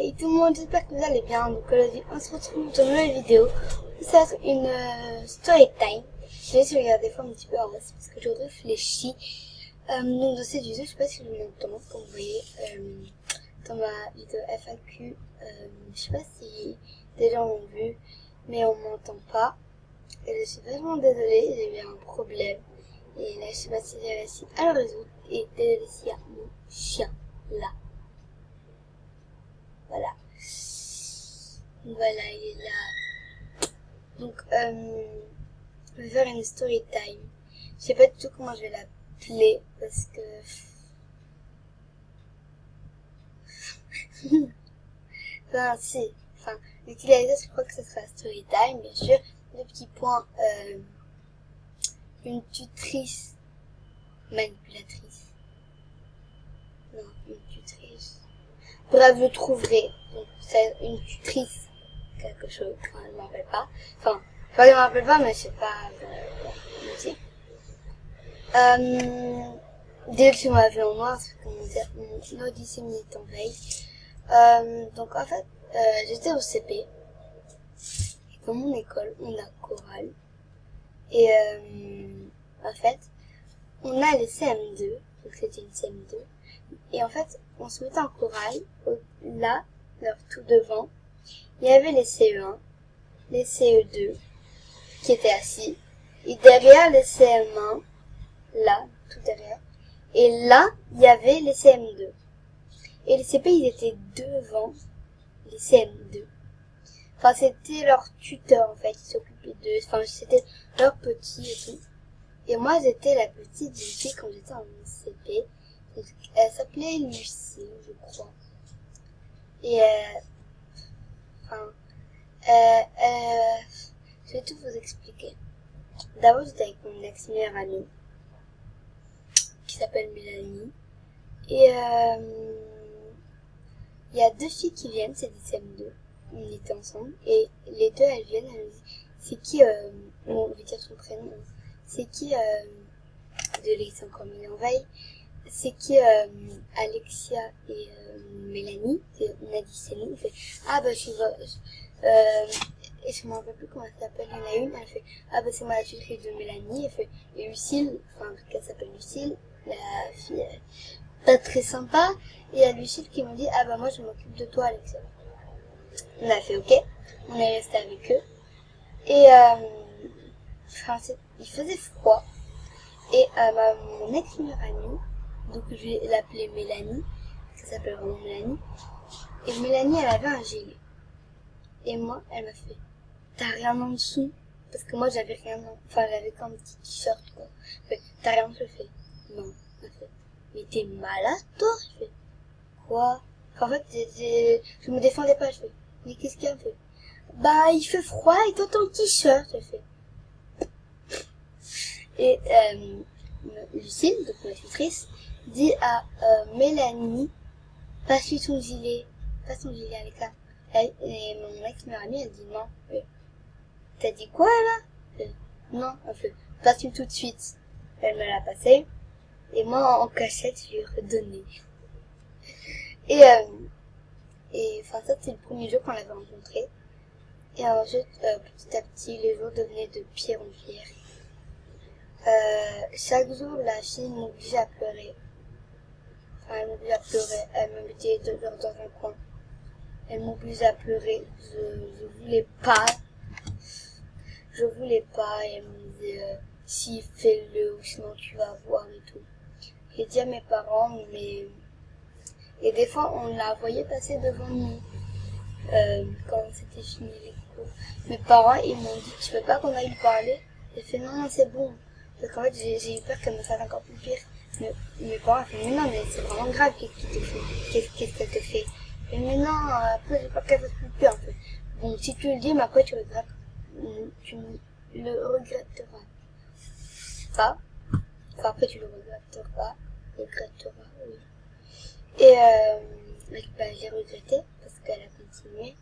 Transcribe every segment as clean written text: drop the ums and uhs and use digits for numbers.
Hey tout le monde, j'espère que vous allez bien. Donc aujourd'hui, on se retrouve dans une nouvelle vidéo. Ça va être une story time. Je vais essayer de regarder des fois un petit peu en vrai, parce que je réfléchis. Donc dans cette vidéo, je sais pas si je m'entends, comme vous voyez dans ma vidéo FAQ. Je sais pas si des gens l'ont vu, mais on m'entend pas. Et je suis vraiment désolée, j'ai eu un problème. Et là, je sais pas si j'ai réussi à le résoudre. Et désolée s'il y a mon chien là. Voilà. Voilà, il est là. Donc, je vais faire une story time. Je sais pas du tout comment je vais l'appeler parce que... enfin, si. Enfin, l'utilisateur, je crois que ce sera story time, bien sûr. Le petit point, une tutrice manipulatrice. Non, une tutrice. Bref, je trouverai. Donc, c'est une tutrice quelque chose. Enfin, je m'en rappelle pas. Enfin, je m'en rappelle pas, mais c'est pas dire. Dès que tu m'as vu en noir, c'est comment dire, mon odyssée minute en veille. Donc, en fait, j'étais au CP. Et dans mon école, on a chorale. Et, en fait, on a les CM2. Donc, c'était une CM2. Et en fait, on se mettait en chorale. Là, tout devant, il y avait les CE1, les CE2, qui étaient assis. Et derrière les CM1, là, tout derrière. Et là, il y avait les CM2. Et les CP, ils étaient devant les CM2. Enfin, c'était leur tuteur, en fait. Ils s'occupaient d'eux. Enfin, c'était leur petit et tout. Et moi, j'étais la petite d'une fille quand j'étais en CP. Donc, elle s'appelait Lucie, je crois. Et, je vais tout vous expliquer. D'abord, j'étais avec mon ex-meilleure amie, qui s'appelle Mélanie. Et il y a deux filles qui viennent, c'est des CM2. On était ensemble. Et les deux, elles viennent, elles me disent, c'est qui, bon, je vais dire son prénom, c'est qui, désolé, c'est encore mis en veille, c'est qui, Alexia et Mélanie, on a dit c'est nous, on fait, ah bah je et je me rappelle plus comment elle s'appelle, il y en a une, elle fait, ah bah c'est moi la tutrice de Mélanie, elle fait, et Lucille, enfin en tout cas elle s'appelle Lucille, la fille pas très sympa, et il y a Lucille qui me dit, ah bah moi je m'occupe de toi Alexia. On a fait ok, on est resté avec eux, et enfin il faisait froid, et mon ex-meilleure amie, donc je vais l'appeler Mélanie, ça s'appelle vraiment Mélanie, et Mélanie elle avait un gilet, et moi elle m'a fait, t'as rien en dessous? Parce que moi j'avais rien, enfin j'avais qu'un petit t-shirt quoi. Fait, t'as rien? Je fais, non. Elle fait, mais t'es malade toi? Je fais, quoi? En fait je me défendais pas, je fais, mais qu'est-ce qu'il y a? Fait, bah il fait froid et toi ton t-shirt. Je fais, et Lucille, donc ma tutrice, dit à Mélanie, passe-lui ton gilet, passe ton gilet avec ça. Et mon ex-meilleure amie, elle dit non. T'as dit quoi là? Non, elle fait, passe-lui tout de suite. Elle me l'a passé, et moi en cachette, je lui ai redonné. Et enfin ça c'est le premier jour qu'on l'avait rencontré. Et ensuite, petit à petit, les jours devenaient de pire en pire. Chaque jour, la fille m'obligeait à pleurer. Enfin, elle m'obligeait à pleurer. Elle me mettait dehors dans un coin. Elle m'obligeait à pleurer. Je voulais pas. Je voulais pas. Et elle me disait, si, fais-le, ou sinon tu vas voir et tout. J'ai dit à mes parents, mais... Et des fois, on la voyait passer devant nous. Quand c'était fini les cours. Mes parents, ils m'ont dit, tu veux pas qu'on aille lui parler? J'ai fait, non, non, c'est bon. Parce qu'en fait, j'ai eu peur qu'elle me fasse encore plus pire. Mais mes parents ont fait, mais non, mais c'est vraiment grave, qu'est-ce qu'elle te fait? Qu'est-ce qu'elle te fait? Mais non, après, j'ai pas qu'elle fasse plus pire, en fait. Bon, si tu le dis, mais après, tu le regretteras pas. Enfin, après, tu le regretteras, oui. Et, bah, j'ai regretté, parce qu'elle a continué.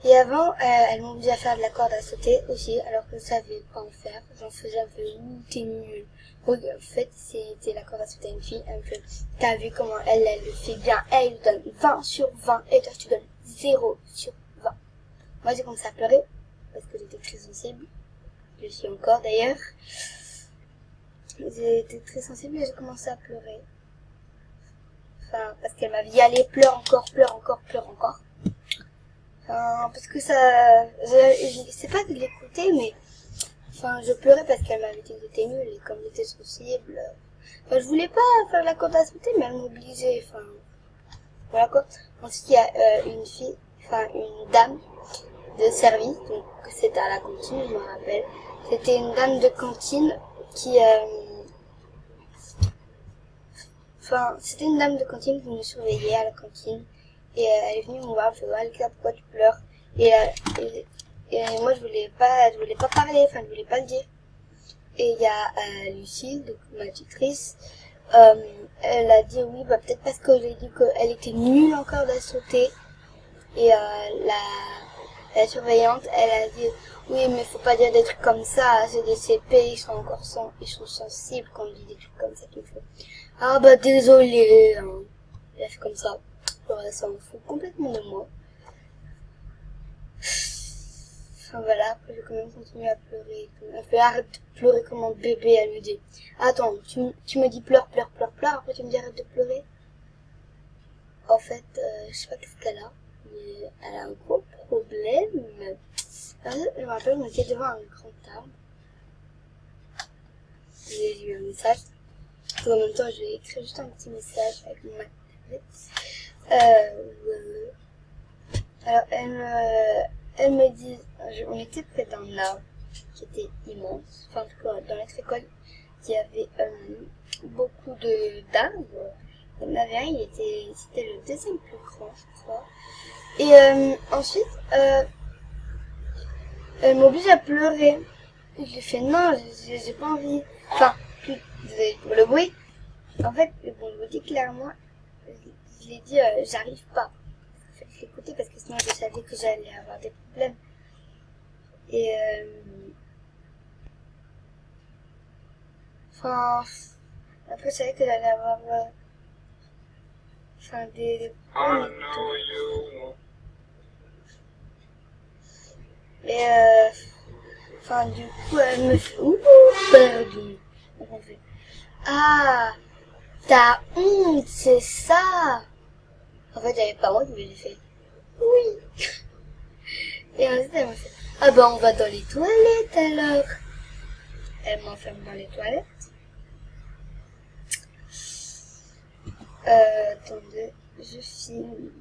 Et avant, elles m'ont obligé à faire de la corde à sauter aussi, alors que je savais pas en faire. J'en faisais un peu, t'es nul. En fait, c'était la corde à sauter à une fille, un peu. T'as vu comment elle le fait bien. Elle lui donne 20 sur 20, et toi tu donnes 0 sur 20. Moi j'ai commencé à pleurer, parce que j'étais très sensible. Je suis encore d'ailleurs. J'étais très sensible et j'ai commencé à pleurer. Enfin, parce qu'elle m'a dit, allez, pleure encore, pleure encore, pleure encore. Enfin, parce que ça, je sais pas de l'écouter, mais, enfin, je pleurais parce qu'elle m'avait dit que j'étais nulle et comme j'étais sensible, enfin, je voulais pas faire la corde à sauter, mais elle m'obligeait, enfin, voilà quoi. Ensuite, il y a une fille, enfin, une dame de service, donc c'était à la cantine, je me rappelle. C'était une dame de cantine qui, enfin, c'était une dame de cantine qui nous surveillait à la cantine. Et elle est venue me voir, je lui ai dit, Alika, pourquoi tu pleures? Et moi, je voulais pas parler, enfin, je voulais pas le dire. Et il y a Lucille, donc ma tutrice, elle a dit oui, bah peut-être parce que j'ai dit qu'elle était nulle en corde à sauter. Et la surveillante, elle a dit oui, mais faut pas dire des trucs comme ça, c'est des CP, ils sont sensibles quand on dit des trucs comme ça qu'il faut. Ah bah désolé, hein. Elle a fait comme ça. Ouais, ça me fout complètement de moi. Enfin voilà, après j'ai quand même continué à pleurer. Elle fait arrête de pleurer comme un bébé, elle me dit. Attends, tu me dis pleure, pleure, pleure, pleure, après tu me dis arrête de pleurer. En fait, je sais pas qu'est-ce qu'elle a, mais elle a un gros problème. Je me rappelle, on était devant un grand arbre. J'ai eu un message. En même temps, j'ai écrit juste un petit message avec ma tablette. Alors, elle me dit, on était près d'un arbre qui était immense. Enfin, en tout cas, dans notre école, il y avait beaucoup d'arbres. Il y en avait un, c'était le deuxième plus grand, je crois. Et ensuite, elle m'oblige à pleurer. Et je lui fais non, j'ai pas envie. Enfin, désolé pour le bruit. En fait, bon, je vous dis clairement, je l'ai dit, j'arrive pas. En fait, je l'écoutais parce que sinon je savais que j'allais avoir des problèmes. Et enfin, après je savais que j'allais avoir enfin des problèmes et tout. Et enfin du coup elle me fait ouh perdu. Ah, t'as honte, c'est ça. En fait j'avais pas honte mais j'ai fait oui. Et ensuite elle m'a fait ah bah on va dans les toilettes alors. Elle m'enferme dans les toilettes. Attendez, je filme.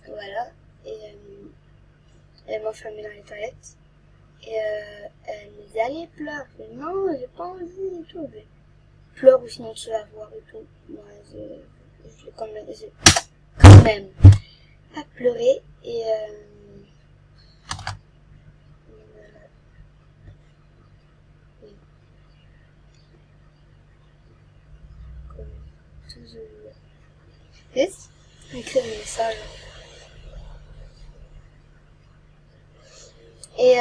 Voilà. Et elle m'a enfermée dans les toilettes. Et elle me dit allez pleure. Je dis non, j'ai pas envie et tout. Mais pleure ou sinon tu vas voir et tout. Moi j'ai quand même pas pleuré. Et voilà. Oui. Comme toujours. Yes. Écrire un message. Et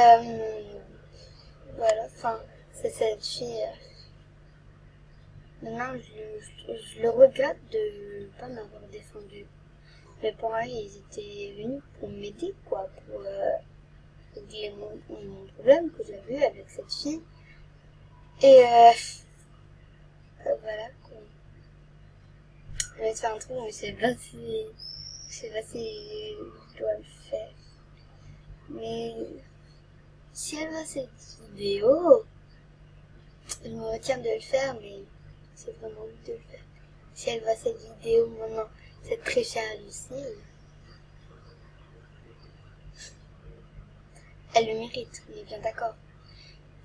voilà, enfin, c'est cette fille. Maintenant, je le regrette de pas m'avoir défendu. Mes parents, ils étaient venus pour m'aider, quoi, pour régler mon problème que j'avais avec cette fille. Et voilà, quoi. Je vais te faire un truc, mais je sais pas si je dois le faire. Mais si elle voit cette vidéo, je me retiens de le faire, mais c'est vraiment envie de le faire. Si elle voit cette vidéo maintenant, cette très chère Lucille, elle le mérite, on est bien d'accord.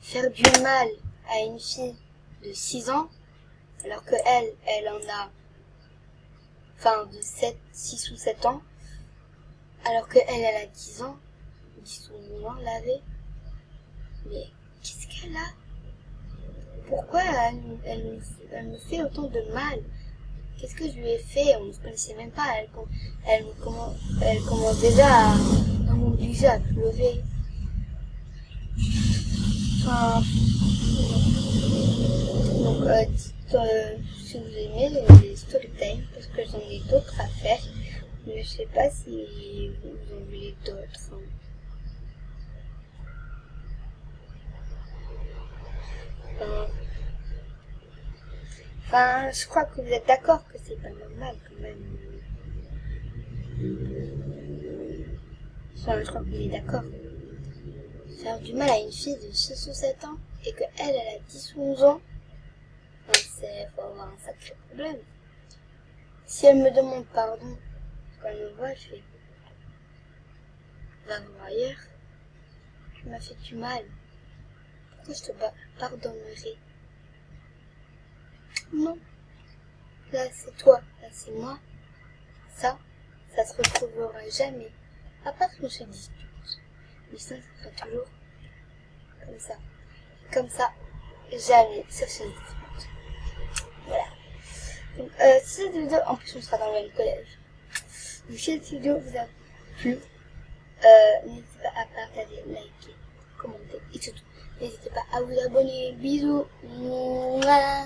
Faire du mal à une fille de 6 ans, alors que elle en a, enfin de 6 ou 7 ans, alors que elle a 10 ans, 10 ou moins l'avait. Mais qu'est-ce qu'elle a? Pourquoi elle me fait autant de mal? qu'est-ce que je lui ai fait? On ne se connaissait même pas. Elle commence déjà à m'obliger à pleurer. Enfin, donc, dites si vous aimez les story time, parce que j'en ai d'autres à faire. Mais je sais pas si vous en voulez d'autres. Enfin, je crois que vous êtes d'accord que c'est pas normal quand même. Enfin, je crois qu'on est d'accord. Faire du mal à une fille de 6 ou 7 ans et que elle a 10 ou 11 ans, enfin, faut avoir un sacré problème. Si elle me demande pardon quand elle me voit, je fais va voir ailleurs. Tu m'as fait du mal. Pourquoi je te pardonnerai? Non. Là, c'est toi. Là, c'est moi. Ça se retrouvera jamais. À part qu'on se dispute. Mais ça sera toujours comme ça. Et comme ça, jamais ça se dispute. Voilà. Donc, cette vidéo, en plus, on sera dans le même collège. Donc, si cette vidéo vous a plu, n'hésitez pas à partager, liker, commenter et surtout, n'hésitez pas à vous abonner. Bisous. Mouah.